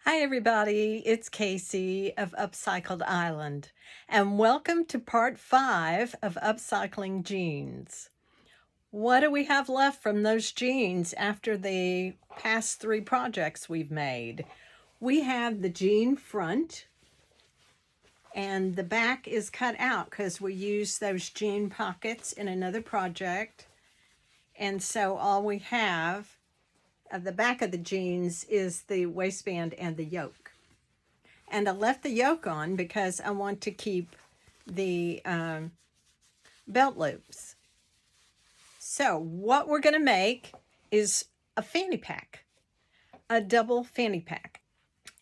Hi, everybody. It's Casey of Upcycled Island, and welcome to part 5 of Upcycling Jeans. What do we have left from those jeans after the past 3 projects we've made? We have the jean front, and the back is cut out because we used those jean pockets in another project. And so all we have of the back of the jeans is the waistband and the yoke. And I left the yoke on because I want to keep the belt loops. So what we're going to make is a fanny pack, a double fanny pack.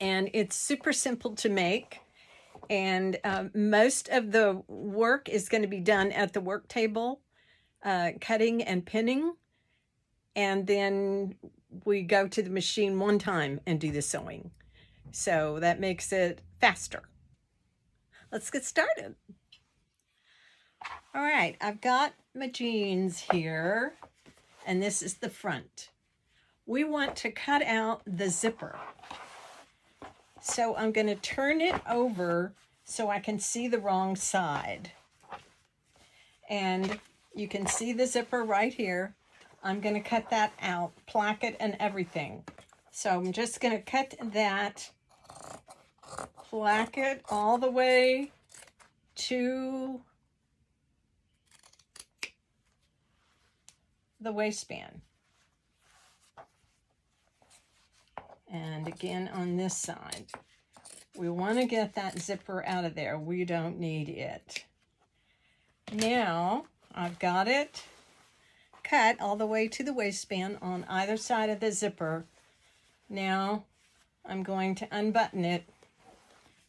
And it's super simple to make. And most of the work is going to be done at the work table, cutting and pinning. And then we go to the machine one time and do the sewing. So that makes it faster. Let's get started. All right, I've got my jeans here, and this is the front. We want to cut out the zipper. So I'm going to turn it over so I can see the wrong side. And you can see the zipper right here. I'm going to cut that out, placket and everything. So I'm just going to cut that placket all the way to the waistband. And again on this side. We want to get that zipper out of there. We don't need it. Now I've got it cut all the way to the waistband on either side of the zipper. Now I'm going to unbutton it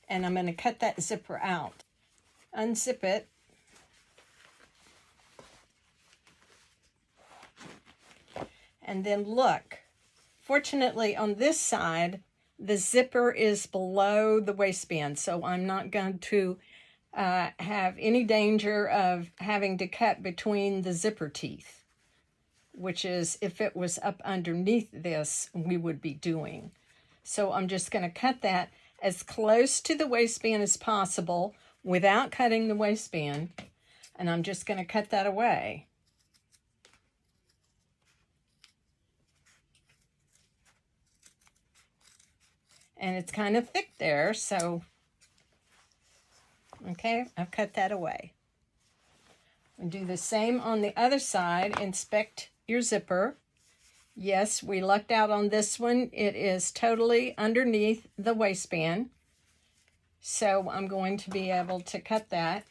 and I'm going to cut that zipper out. Unzip it. And then look, fortunately on this side, the zipper is below the waistband, so I'm not going to have any danger of having to cut between the zipper teeth, which is if it was up underneath this, we would be doing. So I'm just going to cut that as close to the waistband as possible without cutting the waistband, and I'm just going to cut that away. And it's kind of thick there, so, okay, I've cut that away. And do the same on the other side. Inspect your zipper. Yes, we lucked out on this one. It is totally underneath the waistband. So I'm going to be able to cut that.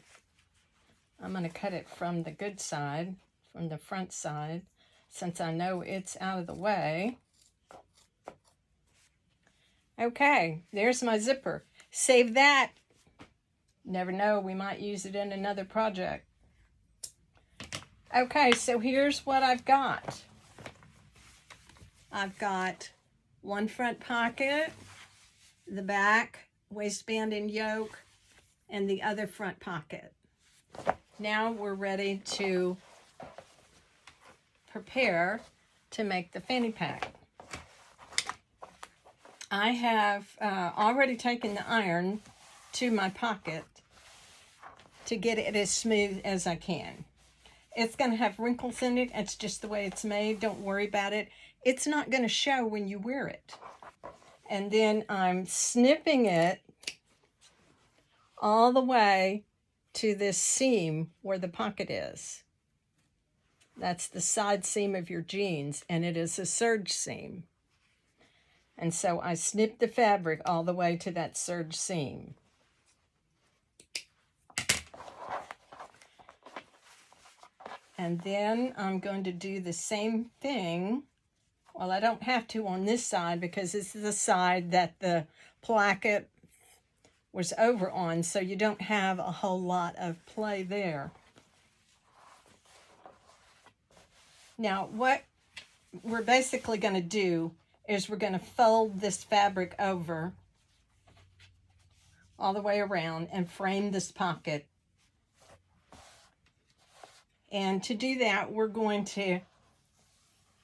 I'm going to cut it from the good side, from the front side, since I know it's out of the way. Okay, there's my zipper. Save that. Never know, we might use it in another project. Okay, so here's what I've got. I've got one front pocket, the back, waistband and yoke, and the other front pocket. Now we're ready to prepare to make the fanny pack. I have already taken the iron to my pocket to get it as smooth as I can. It's going to have wrinkles in it. It's just the way it's made. Don't worry about it. It's not going to show when you wear it. And then I'm snipping it all the way to this seam where the pocket is. That's the side seam of your jeans, and it is a serge seam. And so I snipped the fabric all the way to that serge seam. And then I'm going to do the same thing. Well, I don't have to on this side because this is the side that the placket was over on, so you don't have a whole lot of play there. Now, what we're basically going to do is we're going to fold this fabric over all the way around and frame this pocket. And to do that, we're going to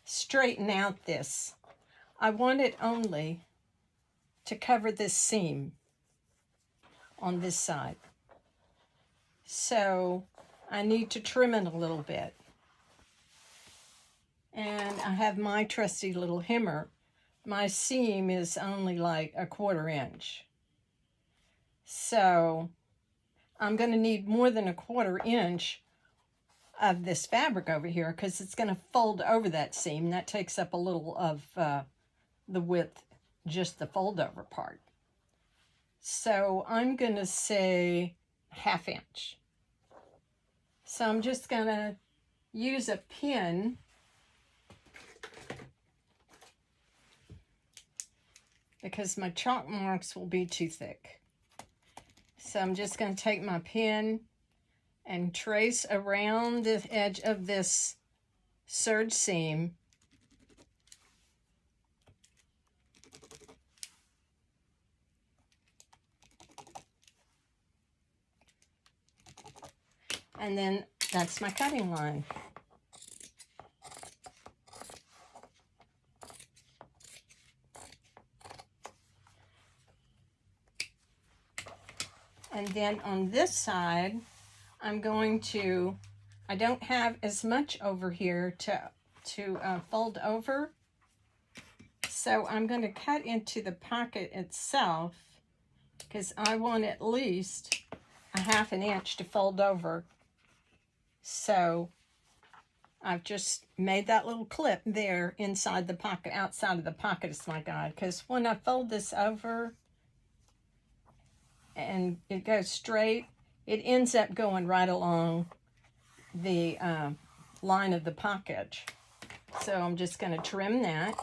straighten out this. I want it only to cover this seam on this side. So I need to trim it a little bit. And I have my trusty little hammer. My seam is only like 1/4 inch. So I'm going to need more than 1/4 inch of this fabric over here because it's going to fold over that seam. That takes up a little of the width, just the fold over part. So I'm going to say 1/2 inch. So I'm just going to use a pin because my chalk marks will be too thick. So I'm just going to take my pen and trace around the edge of this serge seam. And then that's my cutting line. And then on this side, I'm going to, I don't have as much over here to fold over. So I'm going to cut into the pocket itself because I want at least 1/2 inch to fold over. So I've just made that little clip there inside the pocket. Outside of the pocket is my guide, because when I fold this over and it goes straight, it ends up going right along the line of the pocket. So I'm just going to trim that.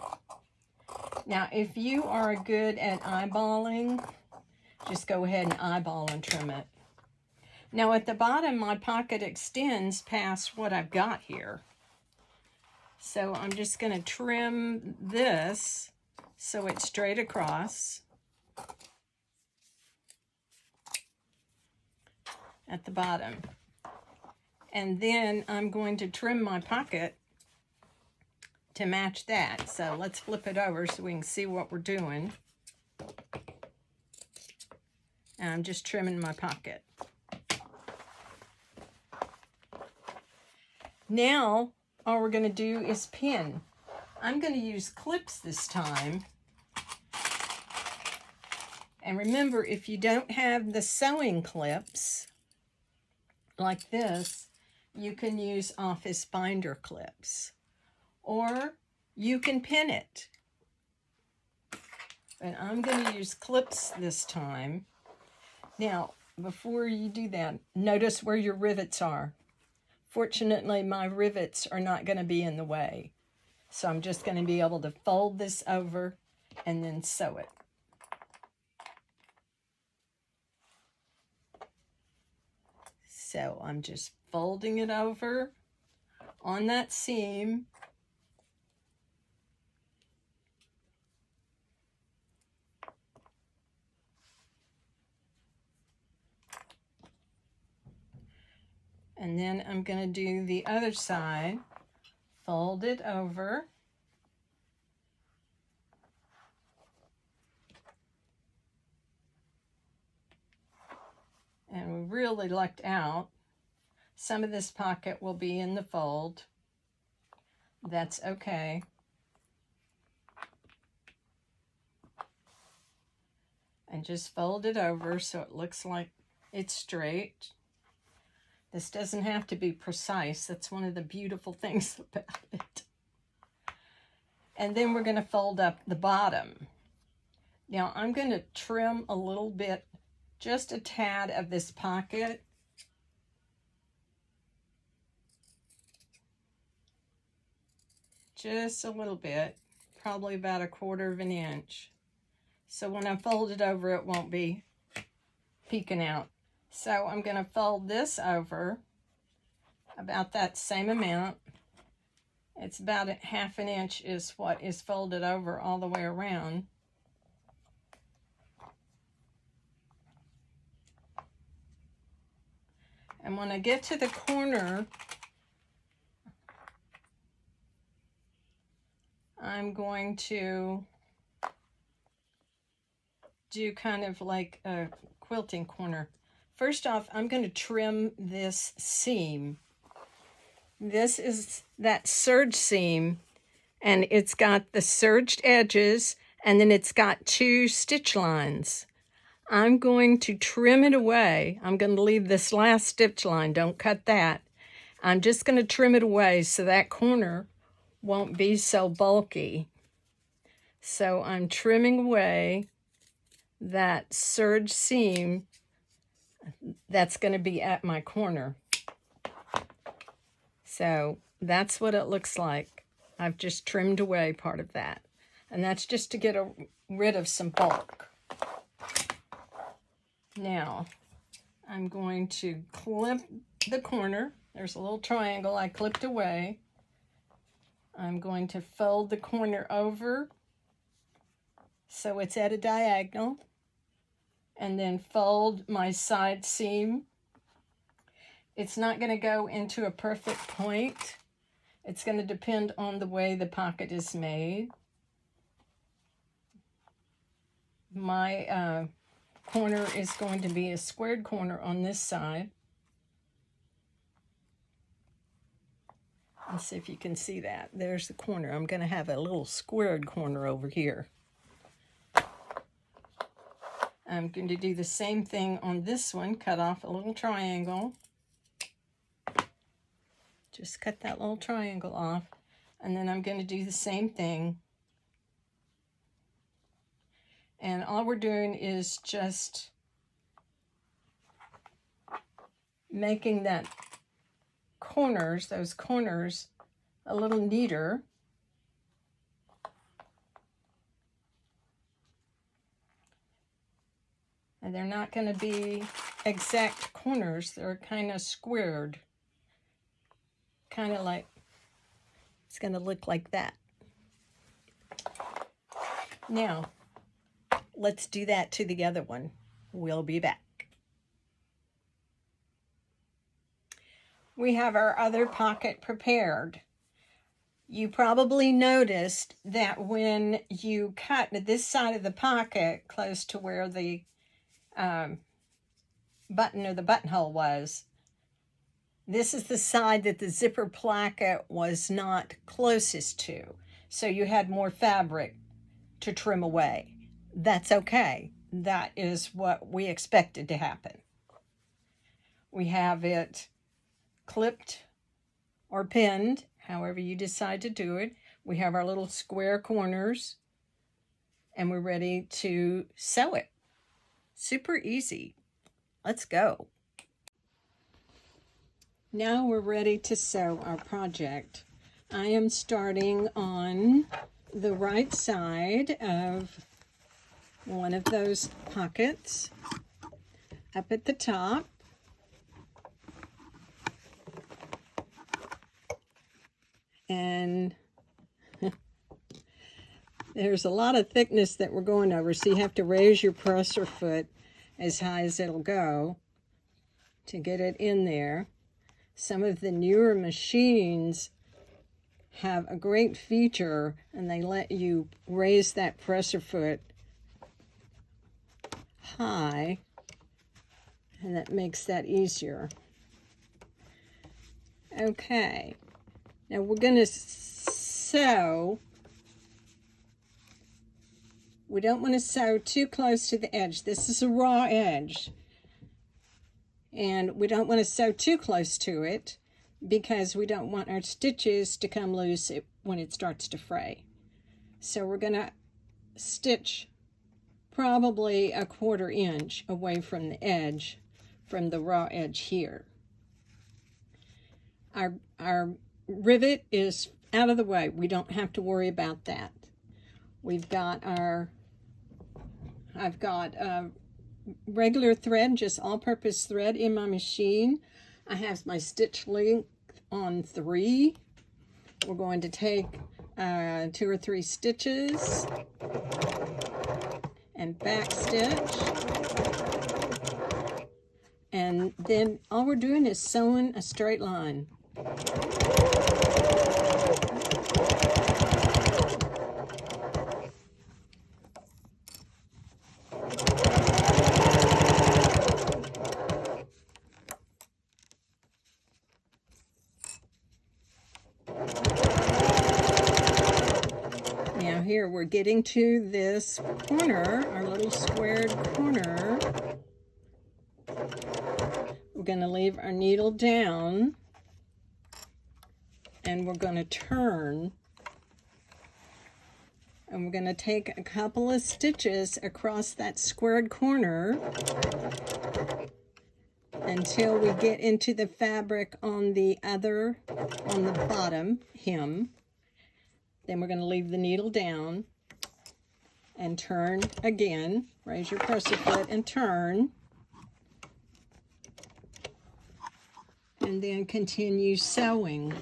Now, if you are good at eyeballing, just go ahead and eyeball and trim it. Now at the bottom, my pocket extends past what I've got here. So I'm just going to trim this so it's straight across at the bottom. And then I'm going to trim my pocket to match that. So let's flip it over so we can see what we're doing. And I'm just trimming my pocket. Now, all we're going to do is pin. I'm going to use clips this time. And remember, if you don't have the sewing clips like this, you can use office binder clips. Or you can pin it. But I'm going to use clips this time. Now, before you do that, notice where your rivets are. Fortunately, my rivets are not going to be in the way. So I'm just going to be able to fold this over and then sew it. So I'm just folding it over on that seam. And then I'm going to do the other side, fold it over. And we really lucked out. Some of this pocket will be in the fold. That's okay. And just fold it over so it looks like it's straight. This doesn't have to be precise. That's one of the beautiful things about it. And then we're going to fold up the bottom. Now I'm going to trim a little bit, just a tad of this pocket. Just a little bit, probably about 1/4 inch. So when I fold it over, it won't be peeking out. So I'm going to fold this over about that same amount. It's about 1/2 inch is what is folded over all the way around. And when I get to the corner, I'm going to do kind of like a quilting corner. First off, I'm going to trim this seam. This is that serge seam, and it's got the serged edges, and then it's got 2 stitch lines. I'm going to trim it away. I'm going to leave this last stitch line. Don't cut that. I'm just going to trim it away so that corner won't be so bulky. So I'm trimming away that serge seam that's going to be at my corner. So that's what it looks like. I've just trimmed away part of that. And that's just to get rid of some bulk. Now, I'm going to clip the corner. There's a little triangle I clipped away. I'm going to fold the corner over so it's at a diagonal, and then fold my side seam. It's not going to go into a perfect point. It's going to depend on the way the pocket is made. My corner is going to be a squared corner on this side. Let's see if you can see that. There's the corner. I'm going to have a little squared corner over here. I'm going to do the same thing on this one. Cut off a little triangle. Just cut that little triangle off. And then I'm going to do the same thing. And all we're doing is just making that corners, those corners, a little neater. And they're not going to be exact corners. They're kind of squared. Kind of like, it's going to look like that. Now, let's do that to the other one. We'll be back. We have our other pocket prepared. You probably noticed that when you cut this side of the pocket close to where the button or the buttonhole was, this is the side that the zipper placket was not closest to. So you had more fabric to trim away. That's okay. That is what we expected to happen. We have it clipped or pinned, however you decide to do it. We have our little square corners, and we're ready to sew it. Super easy. Let's go. Now we're ready to sew our project. I am starting on the right side of one of those pockets up at the top. And there's a lot of thickness that we're going over, so you have to raise your presser foot as high as it'll go to get it in there. Some of the newer machines have a great feature, and they let you raise that presser foot high, and that makes that easier. Okay, now we're going to sew. We don't want to sew too close to the edge. This is a raw edge, and we don't want to sew too close to it because we don't want our stitches to come loose when it starts to fray. So we're going to stitch probably a 1/4 inch away from the edge, from the raw edge here. Our rivet is out of the way. We don't have to worry about that. We've got I've got regular thread, just all-purpose thread in my machine. I have my stitch length on 3. We're going to take 2 or 3 stitches and back stitch. And then all we're doing is sewing a straight line. Now here we're getting to this corner, our little squared corner. We're going to leave our needle down and we're going to turn, and we're going to take a couple of stitches across that squared corner until we get into the fabric on the bottom hem. Then we're going to leave the needle down and turn again. Raise your presser foot and turn. And then continue sewing.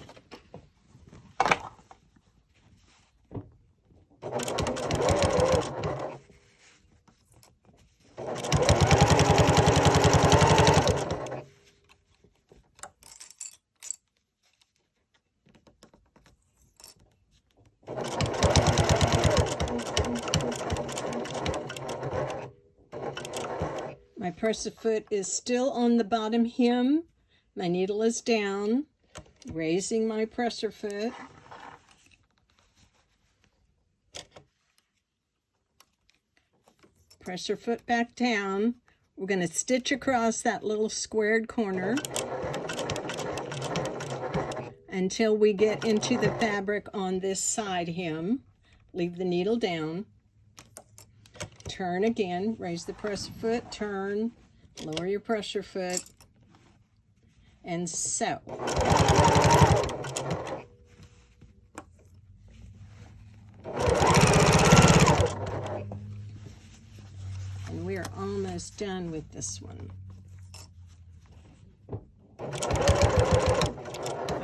My presser foot is still on the bottom hem. My needle is down, raising my presser foot. Presser foot back down. We're going to stitch across that little squared corner until we get into the fabric on this side hem. Leave the needle down. Turn again, raise the presser foot, turn, lower your presser foot, and sew. And we are almost done with this one.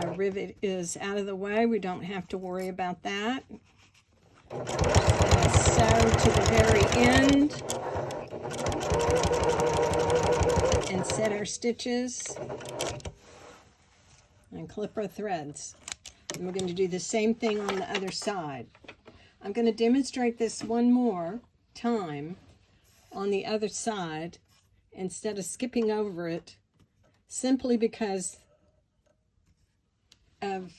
Our rivet is out of the way. We don't have to worry about that. Sew to the very end and set our stitches and clip our threads. And we're going to do the same thing on the other side. I'm going to demonstrate this one more time on the other side instead of skipping over it, simply because of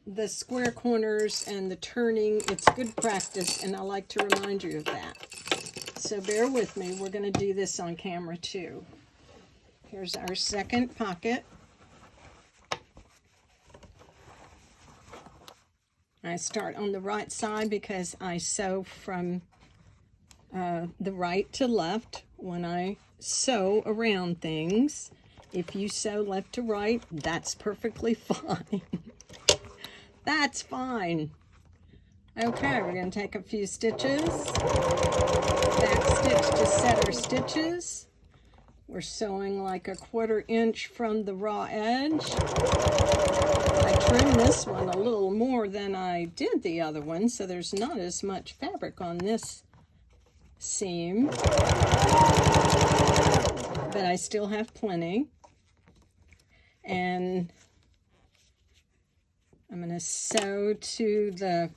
the square corners and the turning. It's good practice, and I like to remind you of that. So bear with me. We're going to do this on camera too. Here's our second pocket. I start on the right side because I sew from the right to left when I sew around things. If you sew left to right, that's perfectly fine. That's fine. Okay, we're going to take a few stitches. Back stitch to set our stitches. We're sewing like a 1/4 inch from the raw edge. I trimmed this one a little more than I did the other one, so there's not as much fabric on this seam. But I still have plenty. And I'm going to sew to the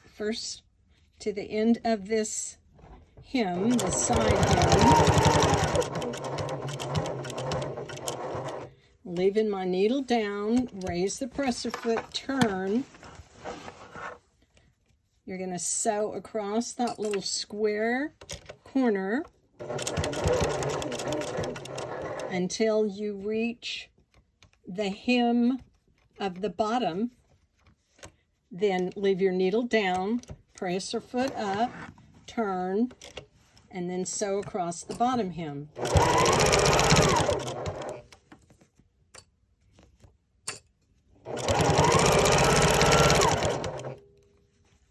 end of this hem, the side hem. Leaving my needle down, raise the presser foot, turn. You're going to sew across that little square corner until you reach the hem of the bottom. Then leave your needle down, presser foot up, turn, and then sew across the bottom hem.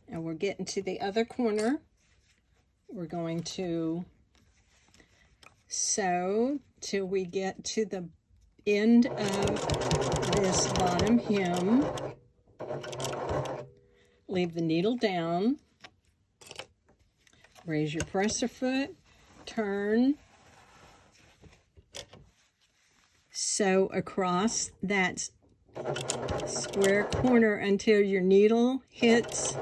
And we're getting to the other corner. We're going to sew till we get to the end of this bottom hem. Leave the needle down, raise your presser foot, turn, sew across that square corner until your needle hits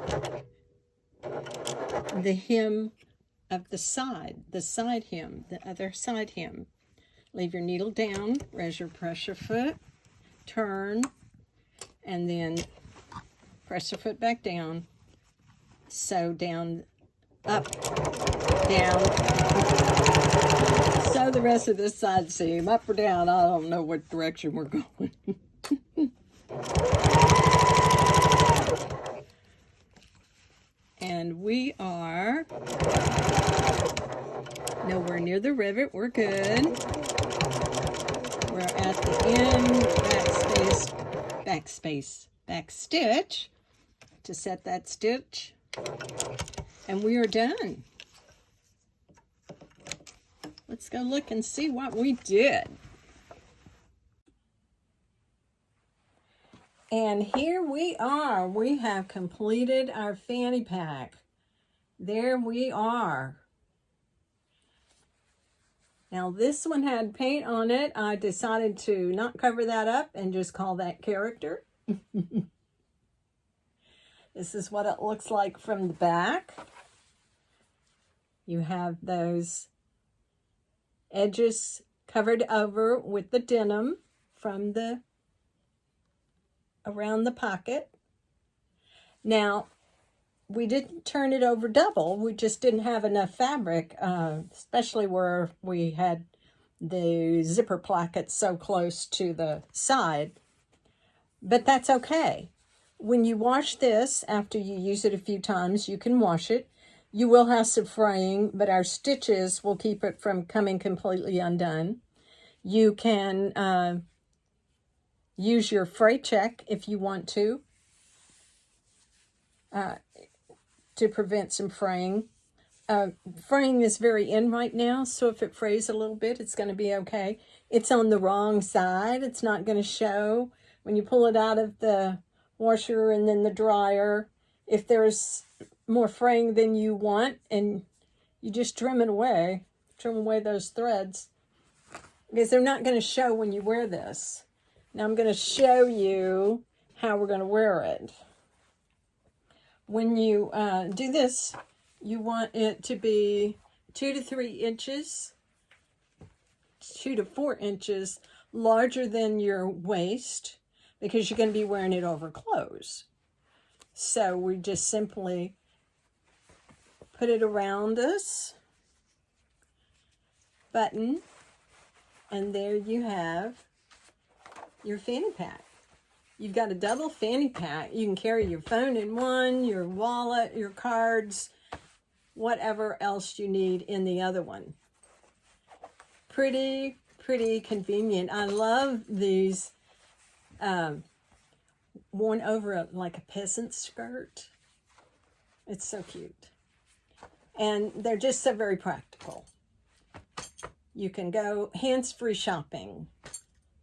the hem of the side hem, the other side hem. Leave your needle down, raise your pressure foot, turn, and then press your foot back down, sew down, up, down, sew the rest of this side seam, up or down, I don't know what direction we're going. And we are nowhere near the rivet, we're good. We're at the end, back stitch to set that stitch, and we are done. Let's go look and see what we did. And here we are. We have completed our fanny pack. There we are. Now this one had paint on it. I decided to not cover that up and just call that character. This is what it looks like from the back. You have those edges covered over with the denim from the around the pocket. Now, we didn't turn it over double. We just didn't have enough fabric, especially where we had the zipper plackets so close to the side. But that's okay. When you wash this, after you use it a few times, you can wash it. You will have some fraying, but our stitches will keep it from coming completely undone. You can use your fray check if you want to prevent some fraying. Fraying is very in right now, so if it frays a little bit, it's going to be okay. It's on the wrong side. It's not going to show. When you pull it out of the washer and then the dryer, if there's more fraying than you want, and you just trim away those threads, because they're not going to show when you wear this. Now I'm going to show you how we're going to wear it. When you do this, you want it to be 2 to 3 inches, 2 to 4 inches larger than your waist, because you're going to be wearing it over clothes. So we just simply put it around us, button, and there you have your fanny pack. You've got a double fanny pack. You can carry your phone in one, your wallet, your cards, whatever else you need in the other one. Pretty convenient. I love these worn over like a peasant skirt. It's so cute. And they're just so very practical. You can go hands-free shopping.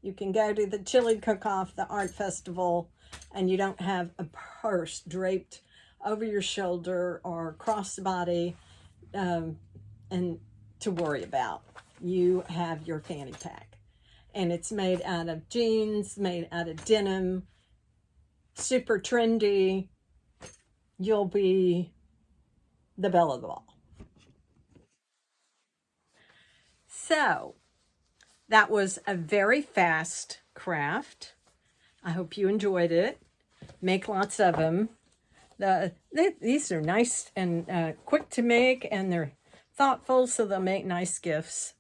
You can go to the chili cook-off, the art festival, and you don't have a purse draped over your shoulder or across the body and to worry about. You have your fanny pack. And it's made out of jeans, made out of denim, super trendy. You'll be the belle of the ball. So, that was a very fast craft. I hope you enjoyed it. Make lots of them. These are nice and quick to make, and they're thoughtful, so they'll make nice gifts.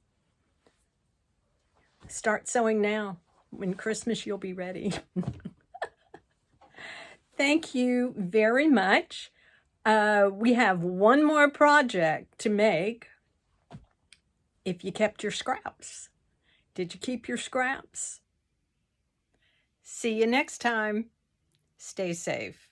Start sewing now. When Christmas, you'll be ready. Thank you very much. We have one more project to make. If you kept your scraps. Did you keep your scraps? See you next time. Stay safe.